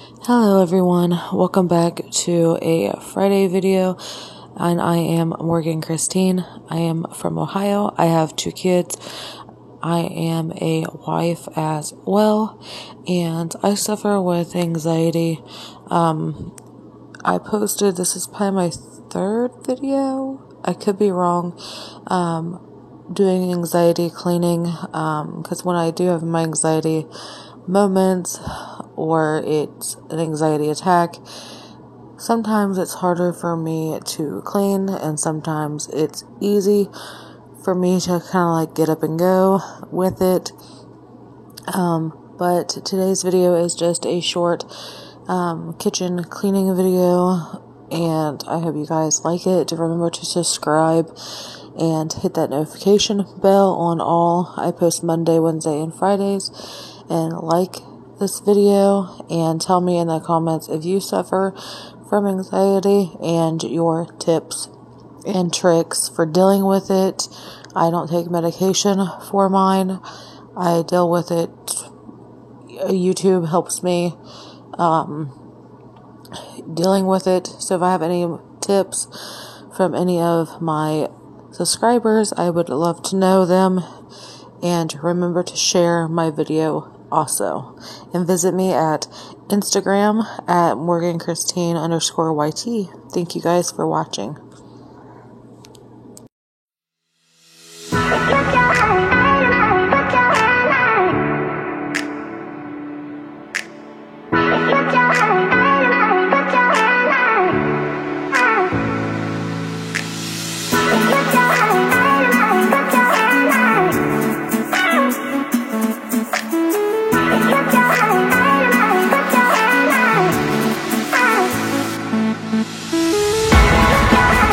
Hello everyone, welcome back to a Friday video, and I am Morgan Christine. I am from Ohio. I have 2 kids. I am a wife as well, and I suffer with anxiety. I posted, this is probably my 3rd video, I could be wrong, doing anxiety cleaning, because when I do have my anxiety moments, or it's an anxiety attack, sometimes it's harder for me to clean, and sometimes it's easy for me to kind of like get up and go with it. But today's video is just a short kitchen cleaning video, and I hope you guys like it. Remember to subscribe and hit that notification bell on all. I post Monday, Wednesday, and Fridays. And like this video and tell me in the comments if you suffer from anxiety and your tips and tricks for dealing with it. I don't take medication for mine. I deal with it. YouTube helps me dealing with it. So if I have any tips from any of my subscribers, I would love to know them. And remember to share my video also. And visit me at Instagram at MorganChristine_YT. Thank you guys for watching. Yeah.